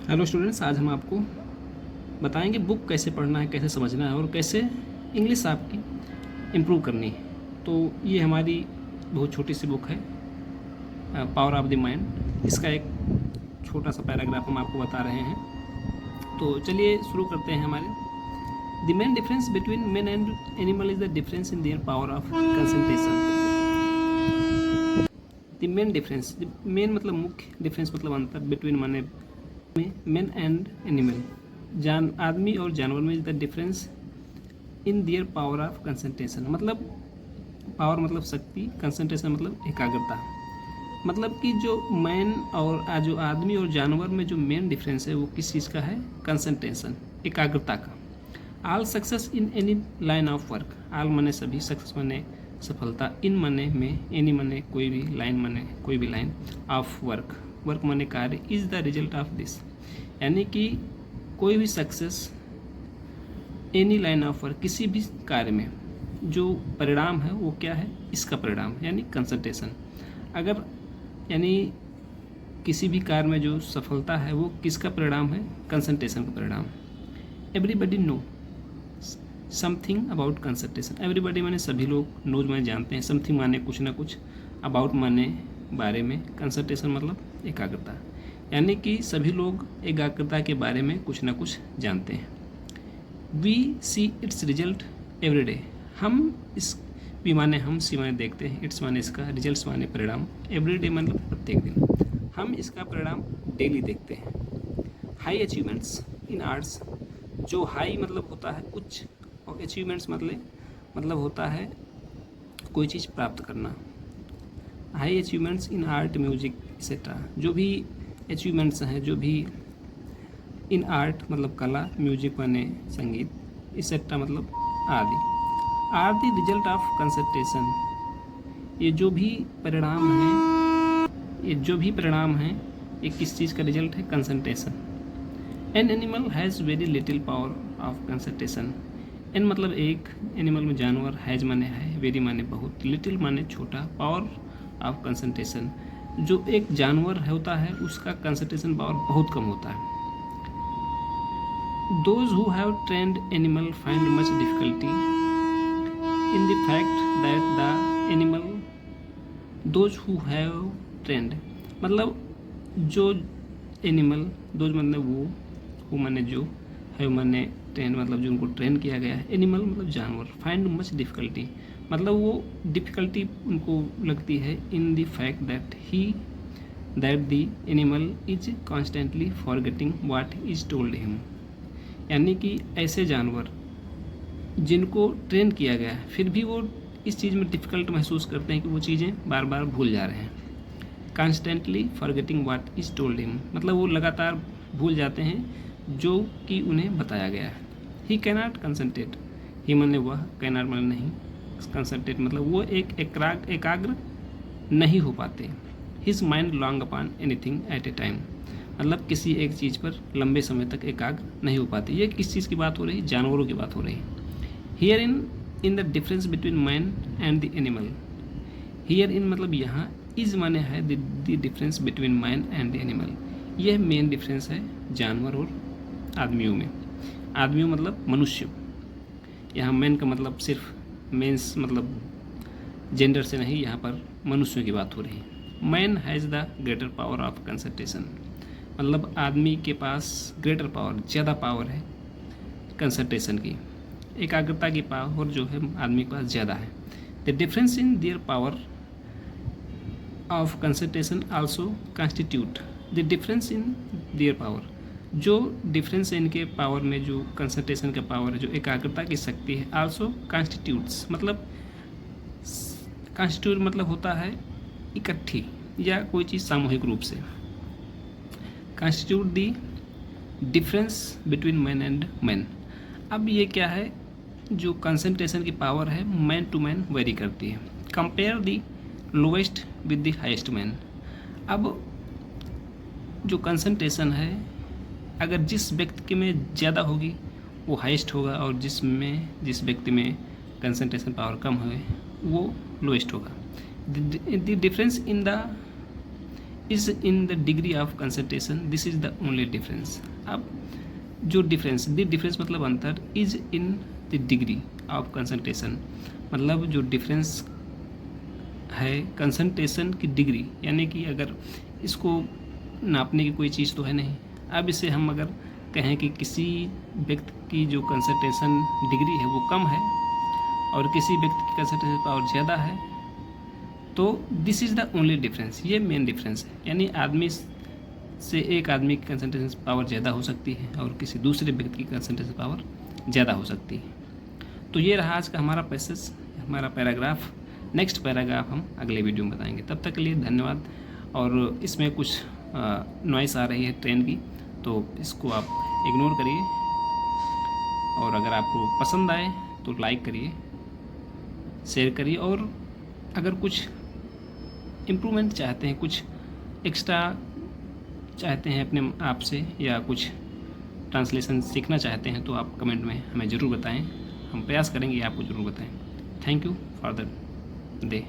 Hello students, आज हम आपको बताएंगे बुक कैसे पढ़ना है, कैसे समझना है और कैसे इंग्लिश आपकी इम्प्रूव करनी है। तो ये हमारी बहुत छोटी सी बुक है, पावर ऑफ द माइंड। इसका एक छोटा सा पैराग्राफ हम आपको बता रहे हैं। तो चलिए शुरू करते हैं। हमारे the main difference between man and animal is the difference in their power of concentration. The main difference, main मतलब मुख्य, डिफरेंस मतलब अंतर, बिटवीन माने में, मैन एंड एनिमल आदमी और जानवर में, the difference in their power of concentration. मतलब पावर मतलब शक्ति, कंसंट्रेशन मतलब एकाग्रता। मतलब कि जो मैन और जो आदमी और जानवर में जो मेन डिफरेंस है वो किस चीज़ का है? कंसंट्रेशन, एकाग्रता का। All success in any line of work, all माने सभी, सक्सेस माने सफलता, इन माने में, एनी माने कोई भी, लाइन माने कोई भी लाइन, ऑफ वर्क, वर्क माने कार्य, is the result of this. यानी कि कोई भी success, any line of work, किसी भी कार्य में जो परिणाम है वो क्या है? इसका परिणाम, यानी कंसंट्रेशन। अगर यानी किसी भी कार्य में जो सफलता है वो किसका परिणाम है? कंसंट्रेशन का परिणाम। Everybody know something about concentration. Everybody माने सभी लोग, नोज माने जानते हैं, समथिंग माने कुछ ना कुछ, अबाउट माने बारे में, कंसंट्रेशन मतलब एकाग्रता। यानी कि सभी लोग एकाग्रता के बारे में कुछ ना कुछ जानते हैं। We see its result every day. हम इस, वी माने हम, सी माने देखते हैं, इट्स माने इसका, रिजल्ट्स माने परिणाम, एवरी डे मतलब प्रत्येक दिन, हम इसका परिणाम डेली देखते हैं। हाई अचीवमेंट्स इन आर्ट्स, जो हाई मतलब होता है उच्च, और अचीवमेंट्स मतलब होता है कोई चीज़ प्राप्त करना। High achievements in art, music etcetera, जो भी अचीवमेंट्स हैं, जो भी इन आर्ट मतलब कला, म्यूजिक माने संगीत, एक्सेट्रा मतलब आदि, are the result of concentration. ये जो भी परिणाम हैं, ये किस चीज़ का रिजल्ट है? Concentration. An animal has very little power of concentration. An मतलब एक, एनिमल में जानवर, हैज़ माने है, वेरी माने बहुत, लिटिल माने छोटा, पावर ऑफ कंसंट्रेशन, जो एक जानवर होता है उसका कंसंट्रेशन पावर बहुत कम होता है। Those who have trained animal find much difficulty in the fact that the animal, those who have trained मतलब जो एनिमल, those मतलब वो माने जो, है माने ट्रेन मतलब जो उनको ट्रेन किया गया है, एनिमल मतलब जानवर, फाइंड मच डिफ़िकल्टी मतलब वो डिफ़िकल्टी उनको लगती है, in the fact that the animal is constantly forgetting what is told him. यानी कि ऐसे जानवर जिनको ट्रेन किया गया है फिर भी वो इस चीज़ में डिफ़िकल्ट महसूस करते हैं कि वो चीज़ें बार बार भूल जा रहे हैं। Constantly forgetting what is told him मतलब वो लगातार भूल जाते हैं जो कि उन्हें बताया गया है। ही कैनॉट कंसंट्रेट, ही माने वह, कैनॉट माने नहीं, कंसंट्रेट मतलब वो एकाग्र नहीं हो पाते। His mind long upon anything at A time मतलब किसी एक चीज़ पर लंबे समय तक एकाग्र नहीं हो पाती। ये किस चीज़ की बात हो रही है? जानवरों की बात हो रही है। Here in the difference between man and the animal. Here in मतलब यहाँ, इज माने है the difference between man and the animal. यह मेन डिफरेंस है जानवर और आदमियों में। आदमियों मतलब मनुष्य, यहाँ मैन का मतलब सिर्फ मेंस मतलब जेंडर से नहीं, यहाँ पर मनुष्यों की बात हो रही है। Man has the greater power of concentration मतलब आदमी के पास ग्रेटर पावर, ज़्यादा पावर है कंसंट्रेशन की, एकाग्रता की पावर जो है आदमी के पास ज़्यादा है। The difference in their power of concentration also constitute, the difference in their power, जो डिफरेंस है इनके पावर में, जो कंसंट्रेशन का पावर है, जो एकाग्रता की शक्ति है, आल्सो कॉन्स्टिट्यूट्स मतलब कॉन्स्टिट्यूट मतलब होता है इकट्ठी या कोई चीज़ सामूहिक रूप से। Constitute the difference between man and man. अब ये क्या है? जो कंसंट्रेशन की पावर है मैन टू मैन वेरी करती है। Compare the lowest with the highest man. अब जो कंसंट्रेशन है अगर जिस व्यक्ति के में ज़्यादा होगी वो हाईएस्ट होगा, और जिस व्यक्ति में कंसंट्रेशन पावर कम है वो लोएस्ट होगा। The difference in the is in the degree of concentration, this is the only difference. अब जो डिफरेंस, द डिफरेंस मतलब अंतर, is in the degree of concentration मतलब जो डिफरेंस है कंसंट्रेशन की डिग्री, यानी कि अगर इसको नापने की कोई चीज़ तो है नहीं। अब इसे हम अगर कहें कि किसी व्यक्ति की जो कंसंट्रेशन डिग्री है वो कम है और किसी व्यक्ति की कंसंट्रेशन पावर ज़्यादा है, तो this is the only difference, ये मेन डिफरेंस है। यानी आदमी से एक आदमी की कंसंट्रेशन पावर ज़्यादा हो सकती है और किसी दूसरे व्यक्ति की कंसंट्रेशन पावर ज़्यादा हो सकती है। तो ये रहा आज का हमारा पैसेज, हमारा पैराग्राफ। नेक्स्ट पैराग्राफ हम अगले वीडियो में बताएंगे। तब तक के लिए धन्यवाद। और इसमें कुछ नॉइस आ रही है ट्रेन की, तो इसको आप इग्नोर करिए। और अगर आपको पसंद आए तो लाइक करिए, शेयर करिए, और अगर कुछ इम्प्रूवमेंट चाहते हैं, कुछ एक्स्ट्रा चाहते हैं अपने आप से, या कुछ ट्रांसलेशन सीखना चाहते हैं, तो आप कमेंट में हमें ज़रूर बताएं। हम प्रयास करेंगे आपको ज़रूर बताएं। Thank you for the day.